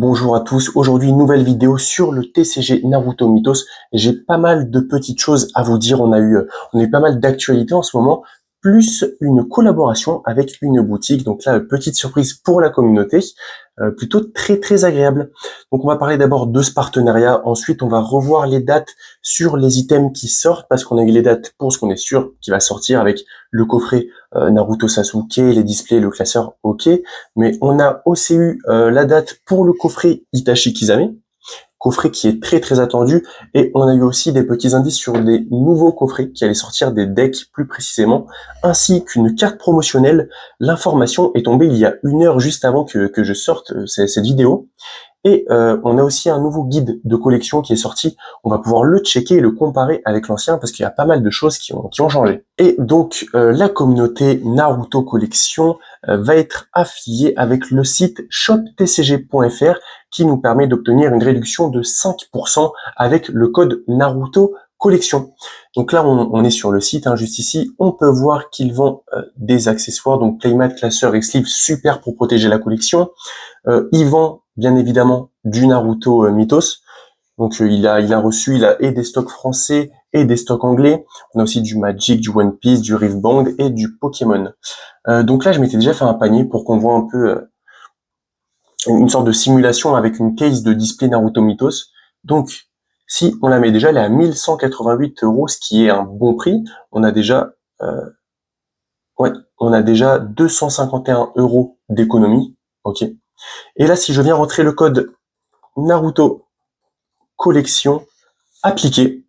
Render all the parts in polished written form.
Bonjour à tous, aujourd'hui une nouvelle vidéo sur le TCG Naruto Mythos. J'ai pas mal de petites choses à vous dire, on a eu pas mal d'actualités en ce moment, plus une collaboration avec une boutique. Donc là, petite surprise pour la communauté, plutôt très agréable. Donc on va parler d'abord de ce partenariat, ensuite on va revoir les dates sur les items qui sortent, parce qu'on a eu les dates pour ce qu'on est sûr qui va sortir avec le coffret Naruto Sasuke, les displays, le classeur, ok. Mais on a aussi eu la date pour le coffret Itachi Kisame, coffret qui est très attendu, et on a eu aussi des petits indices sur des nouveaux coffrets qui allaient sortir, des decks plus précisément, ainsi qu'une carte promotionnelle. L'information est tombée il y a 1 heure juste avant que je sorte cette vidéo. Et on a aussi un nouveau guide de collection qui est sorti. On va pouvoir le checker et le comparer avec l'ancien parce qu'il y a pas mal de choses qui ont changé. Et donc la communauté Naruto Collection va être affiliée avec le site shoptcg.fr qui nous permet d'obtenir une réduction de 5% avec le code Naruto Collection. Donc là on est sur le site, juste ici, on peut voir qu'ils vendent des accessoires, donc playmat, classeur et sleeve, super pour protéger la collection. Ils vendent bien évidemment du Naruto Mythos. Donc il a reçu, il a et des stocks français et des stocks anglais. On a aussi du Magic, du One Piece, du Riftband et du Pokémon. Donc là je m'étais déjà fait un panier pour qu'on voit un peu une sorte de simulation avec une case de display Naruto Mythos. Donc si on la met déjà, elle est à 1188 €, ce qui est un bon prix. On a déjà 251 € d'économie. Ok. Et là, si je viens rentrer le code Naruto Collection appliqué,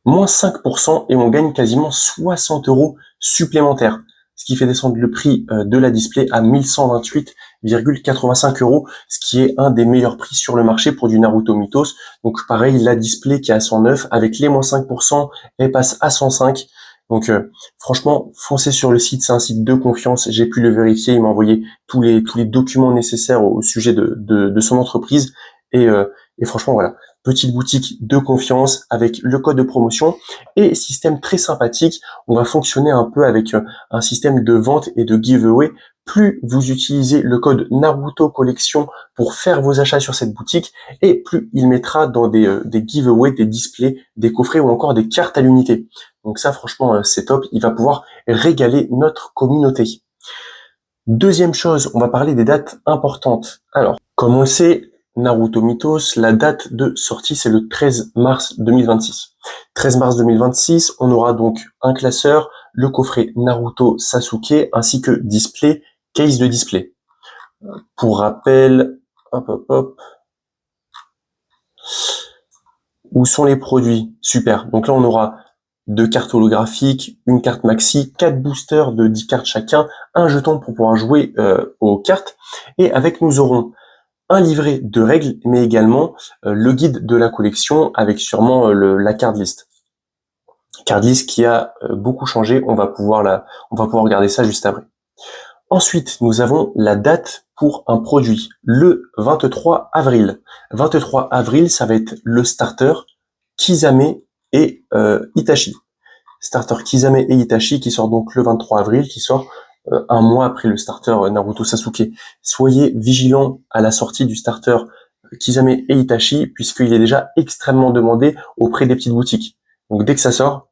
moins 5% et on gagne quasiment 60 € supplémentaires. Ce qui fait descendre le prix de la display à 1128,85 €, ce qui est un des meilleurs prix sur le marché pour du Naruto Mythos. Donc pareil, la display qui est à 109, avec les moins 5%, elle passe à 105. Donc franchement, foncez sur le site, c'est un site de confiance. J'ai pu le vérifier, il m'a envoyé tous les documents nécessaires au sujet de son entreprise. Et franchement, voilà, petite boutique de confiance avec le code de promotion et système très sympathique. On va fonctionner un peu avec un système de vente et de giveaway. Plus vous utilisez le code Naruto Collection pour faire vos achats sur cette boutique, et plus il mettra dans des giveaways, des displays, des coffrets ou encore des cartes à l'unité. Donc ça, franchement, c'est top. Il va pouvoir régaler notre communauté. Deuxième chose, on va parler des dates importantes. Alors, comme on le sait, Naruto Mythos, la date de sortie, c'est le 13 mars 2026. 13 mars 2026, on aura donc un classeur, le coffret Naruto Sasuke, ainsi que display, case de display. Pour rappel, hop. Où sont les produits? Super. Donc là, on aura 2 cartes holographiques, une carte maxi, 4 boosters de 10 cartes chacun, un jeton pour pouvoir jouer aux cartes. Et avec, nous aurons un livret de règles, mais également le guide de la collection avec sûrement la card list. Card list qui a beaucoup changé. On va pouvoir regarder ça juste après. Ensuite, nous avons la date pour un produit, le 23 avril. 23 avril, ça va être le starter Kisame et Itachi. Starter Kisame et Itachi qui sort donc le 23 avril, qui sort un mois après le starter Naruto Sasuke. Soyez vigilants à la sortie du starter Kisame et Itachi, puisqu'il est déjà extrêmement demandé auprès des petites boutiques. Donc dès que ça sort,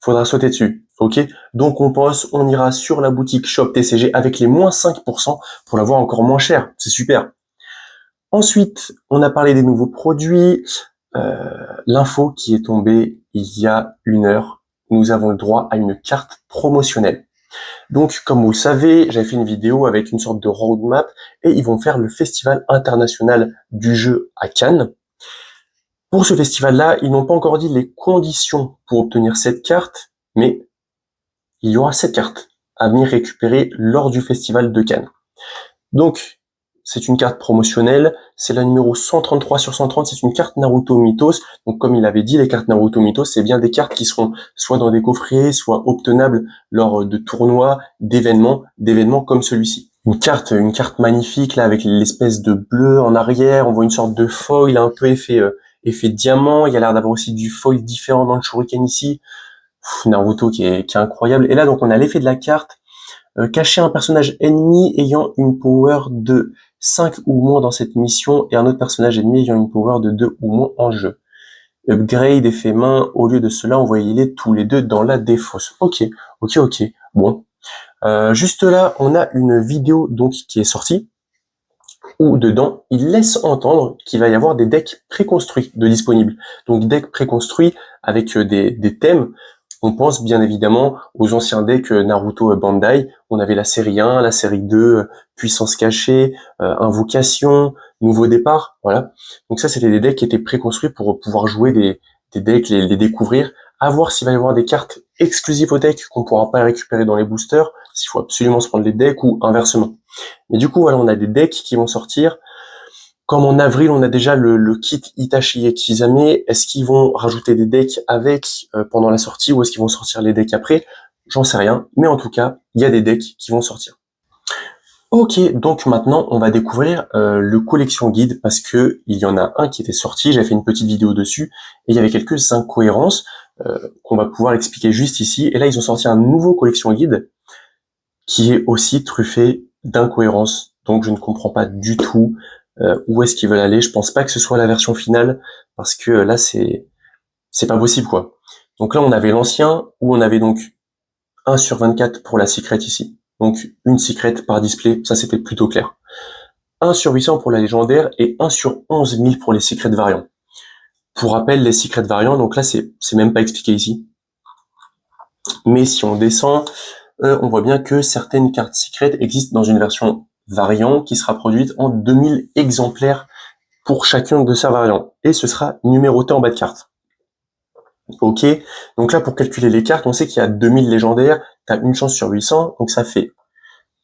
faudra sauter dessus. Ok. Donc on ira sur la boutique Shop TCG avec les moins 5% pour l'avoir encore moins cher. C'est super. Ensuite, on a parlé des nouveaux produits. L'info qui est tombée il y a 1 heure, nous avons le droit à une carte promotionnelle. Donc, comme vous le savez, j'avais fait une vidéo avec une sorte de roadmap et ils vont faire le Festival international du jeu à Cannes. Pour ce festival-là, ils n'ont pas encore dit les conditions pour obtenir cette carte, mais il y aura cette carte à venir récupérer lors du festival de Cannes. Donc, c'est une carte promotionnelle, c'est la numéro 133 sur 130, c'est une carte Naruto Mythos. Donc comme il avait dit, les cartes Naruto Mythos, c'est bien des cartes qui seront soit dans des coffrets, soit obtenables lors de tournois, d'événements comme celui-ci. Une carte magnifique là avec l'espèce de bleu en arrière, on voit une sorte de foil un peu effet diamant, il y a l'air d'avoir aussi du foil différent dans le shuriken ici. Naruto qui est incroyable. Et là donc on a l'effet de la carte. Cacher un personnage ennemi ayant une power de 5 ou moins dans cette mission et un autre personnage ennemi ayant une power de 2 ou moins en jeu. Upgrade, effet main, au lieu de cela, envoyez-les tous les deux dans la défausse. Ok. Bon. Juste là, on a une vidéo donc qui est sortie, où dedans, il laisse entendre qu'il va y avoir des decks préconstruits de disponibles. Donc decks préconstruits avec des thèmes. On pense bien évidemment aux anciens decks Naruto Bandai. On avait la série 1, la série 2, Puissance cachée, Invocation, Nouveau départ, voilà. Donc ça, c'était des decks qui étaient préconstruits pour pouvoir jouer des decks, les découvrir, à voir s'il va y avoir des cartes exclusives au deck qu'on pourra pas récupérer dans les boosters, s'il faut absolument se prendre les decks ou inversement. Mais du coup, voilà, on a des decks qui vont sortir. Comme en avril, on a déjà le kit Itachi et Kisame. Est-ce qu'ils vont rajouter des decks avec pendant la sortie ou est-ce qu'ils vont sortir les decks après? J'en sais rien. Mais en tout cas, il y a des decks qui vont sortir. Ok, donc maintenant, on va découvrir le collection guide parce que il y en a un qui était sorti. J'ai fait une petite vidéo dessus et il y avait quelques incohérences qu'on va pouvoir expliquer juste ici. Et là, ils ont sorti un nouveau collection guide qui est aussi truffé d'incohérences. Donc, je ne comprends pas du tout où est-ce qu'ils veulent aller. Je pense pas que ce soit la version finale parce que là, c'est pas possible, quoi. Donc là, on avait l'ancien où on avait donc 1 sur 24 pour la secret ici. Donc, une secret par display. Ça, c'était plutôt clair. 1 sur 800 pour la légendaire et 1 sur 11 000 pour les secrets variants. Pour rappel, les secrets variants, donc là, c'est même pas expliqué ici. Mais si on descend, on voit bien que certaines cartes secrètes existent dans une version variant qui sera produite en 2000 exemplaires pour chacun de ces variants. Et ce sera numéroté en bas de carte. Ok, donc là pour calculer les cartes, on sait qu'il y a 2000 légendaires, tu as une chance sur 800, donc ça fait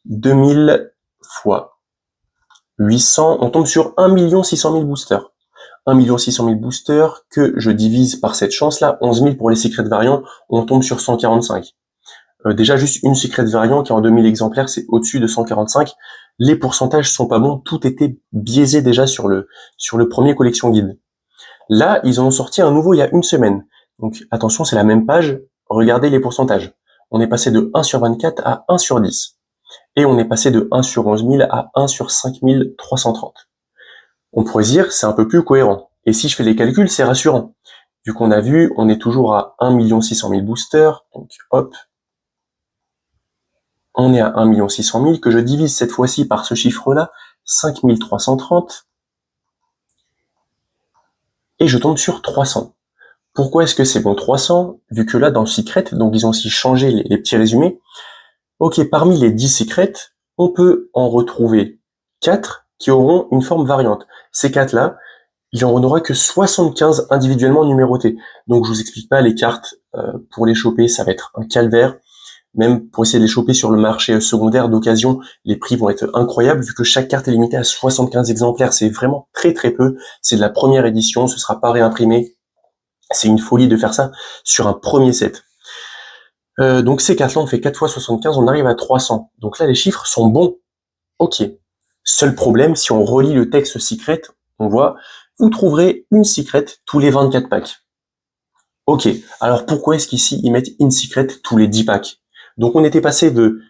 2000 fois 800, on tombe sur 1 600 000 boosters. 1 600 000 boosters que je divise par cette chance-là, 11 000 pour les secrets variants, on tombe sur 145. Déjà juste une secret variant qui est en 2000 exemplaires, c'est au-dessus de 145. Les pourcentages sont pas bons, tout était biaisé déjà sur le premier collection guide. Là, ils en ont sorti un nouveau il y a une semaine. Donc attention, c'est la même page, regardez les pourcentages. On est passé de 1 sur 24 à 1 sur 10. Et on est passé de 1 sur 11 000 à 1 sur 5 330. On pourrait dire c'est un peu plus cohérent. Et si je fais les calculs, c'est rassurant. Vu qu'on a vu, on est toujours à 1 600 000 boosters, donc hop, on est à 1 600 000, que je divise cette fois-ci par ce chiffre-là, 5 330, et je tombe sur 300. Pourquoi est-ce que c'est bon 300? Vu que là, dans Secret, donc ils ont aussi changé les petits résumés. Ok, parmi les 10 Secrets, on peut en retrouver 4 qui auront une forme variante. Ces 4-là, il n'y en aura que 75 individuellement numérotés. Donc je vous explique pas les cartes, pour les choper, ça va être un calvaire. Même pour essayer de les choper sur le marché secondaire d'occasion, les prix vont être incroyables vu que chaque carte est limitée à 75 exemplaires. C'est vraiment très très peu. C'est de la première édition, ce sera pas réimprimé. C'est une folie de faire ça sur un premier set. Donc ces cartes-là, on fait 4 fois 75, on arrive à 300. Donc là, les chiffres sont bons. Ok. Seul problème, si on relit le texte secret, on voit, vous trouverez une secret tous les 24 packs. Ok. Alors pourquoi est-ce qu'ici, ils mettent une secret tous les 10 packs? Donc on était passé de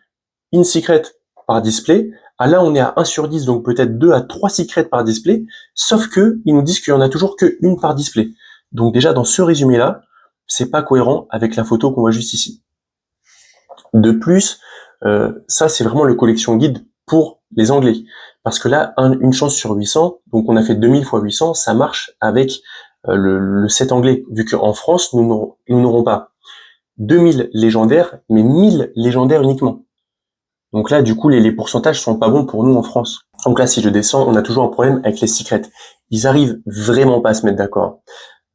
une secret par display, à là on est à 1 sur 10, donc peut-être 2 à 3 secrets par display, sauf que ils nous disent qu'il y en a toujours qu'une par display. Donc déjà dans ce résumé-là, c'est pas cohérent avec la photo qu'on voit juste ici. De plus, ça c'est vraiment le collection guide pour les Anglais. Parce que là, une chance sur 800, donc on a fait 2000 fois 800, ça marche avec le set anglais, vu qu'en France, nous n'aurons pas 2000 légendaires, mais 1000 légendaires uniquement. Donc là, du coup, les pourcentages sont pas bons pour nous en France. Donc là, si je descends, on a toujours un problème avec les secrets. Ils arrivent vraiment pas à se mettre d'accord.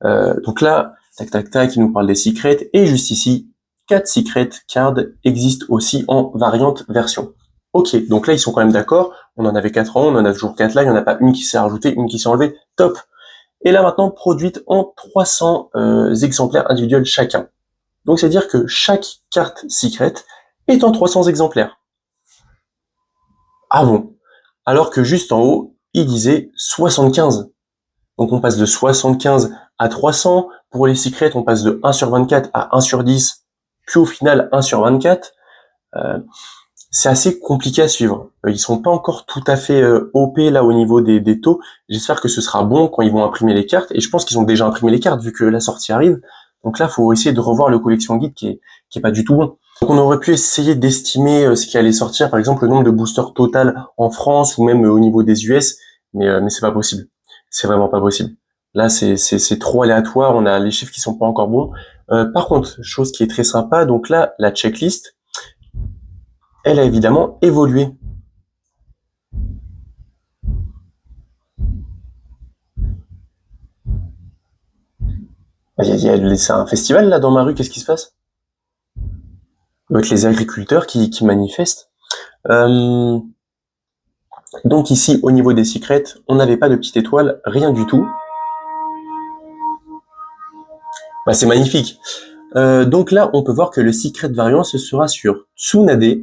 Donc là, tac, tac, tac, ils nous parlent des secrets. Et juste ici, 4 secret cards existent aussi en variante version. Ok, donc là, ils sont quand même d'accord. On en avait 4 ans, on en a toujours 4 là. Il n'y en a pas une qui s'est rajoutée, une qui s'est enlevée. Top. Et là, maintenant, produite en 300 exemplaires individuels chacun. Donc, c'est-à-dire que chaque carte secret est en 300 exemplaires. Ah bon? Alors que juste en haut, il disait 75. Donc on passe de 75 à 300. Pour les secrets, on passe de 1 sur 24 à 1 sur 10, puis au final 1 sur 24. c'est assez compliqué à suivre. Ils sont pas encore tout à fait OP là au niveau des taux. J'espère que ce sera bon quand ils vont imprimer les cartes. Et je pense qu'ils ont déjà imprimé les cartes vu que la sortie arrive. Donc là, faut essayer de revoir le collection guide qui est pas du tout bon. Donc on aurait pu essayer d'estimer ce qui allait sortir, par exemple le nombre de boosters total en France ou même au niveau des US, mais c'est pas possible. C'est vraiment pas possible. Là, c'est trop aléatoire. On a les chiffres qui sont pas encore bons. Par contre, chose qui est très sympa, donc là, la checklist, elle a évidemment évolué. C'est un festival là dans ma rue, qu'est-ce qui se passe? Avec les agriculteurs qui manifestent. Euh, donc ici, au niveau des secrets, on n'avait pas de petite étoile, rien du tout. Bah, c'est magnifique. Donc là, on peut voir que le secret variant, ce sera sur Tsunade,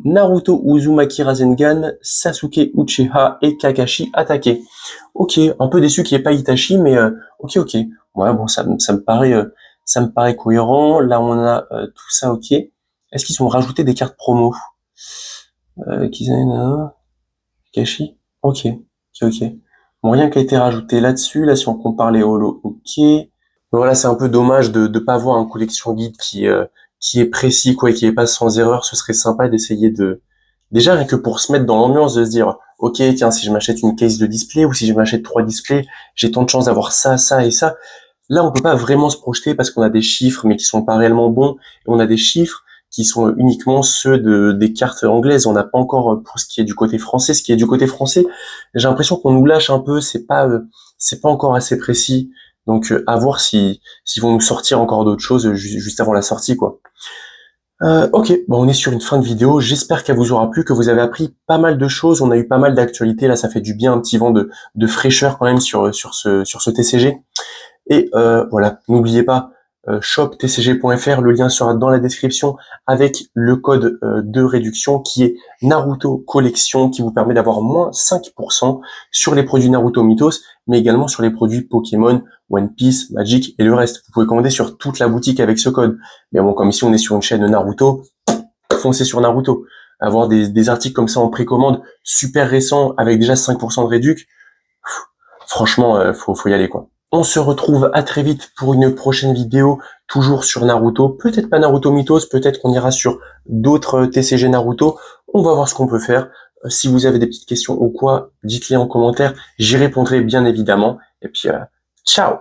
Naruto Uzumaki Rasengan, Sasuke Uchiha et Kakashi Atake. Ok, un peu déçu qu'il n'y ait pas Itachi, mais ok, ok. Ouais, bon, ça me paraît cohérent. Là, on a tout ça, ok. Est-ce qu'ils ont rajouté des cartes promo? Kizane, Kakashi? Ok, ok, ok. Bon, rien qui a été rajouté là-dessus. Là, si on compare les holos, ok. Voilà, c'est un peu dommage de pas avoir un collection guide qui est précis, quoi, et qui est pas sans erreur. Ce serait sympa d'essayer déjà rien que pour se mettre dans l'ambiance, de se dire, ok, tiens, si je m'achète une case de display ou si je m'achète 3 displays, j'ai tant de chances d'avoir ça, ça et ça. Là, on peut pas vraiment se projeter parce qu'on a des chiffres, mais qui sont pas réellement bons. Et on a des chiffres qui sont uniquement ceux des cartes anglaises. On n'a pas encore pour ce qui est du côté français. Ce qui est du côté français, j'ai l'impression qu'on nous lâche un peu. C'est pas encore assez précis. Donc, à voir s'ils vont nous sortir encore d'autres choses juste avant la sortie, quoi. Ok, bon, on est sur une fin de vidéo. J'espère qu'elle vous aura plu, que vous avez appris pas mal de choses. On a eu pas mal d'actualités. Là, ça fait du bien, un petit vent de fraîcheur quand même sur ce TCG. Et voilà, n'oubliez pas, shoptcg.fr, le lien sera dans la description avec le code de réduction qui est Naruto Collection, qui vous permet d'avoir moins 5% sur les produits Naruto Mythos, mais également sur les produits Pokémon, One Piece, Magic et le reste. Vous pouvez commander sur toute la boutique avec ce code. Mais bon, comme ici on est sur une chaîne Naruto, foncez sur Naruto. Avoir des articles comme ça en précommande, super récents, avec déjà 5% de réduc, franchement, faut y aller, quoi. On se retrouve à très vite pour une prochaine vidéo, toujours sur Naruto. Peut-être pas Naruto Mythos, peut-être qu'on ira sur d'autres TCG Naruto. On va voir ce qu'on peut faire. Si vous avez des petites questions ou quoi, dites-les en commentaire. J'y répondrai bien évidemment. Et puis, ciao!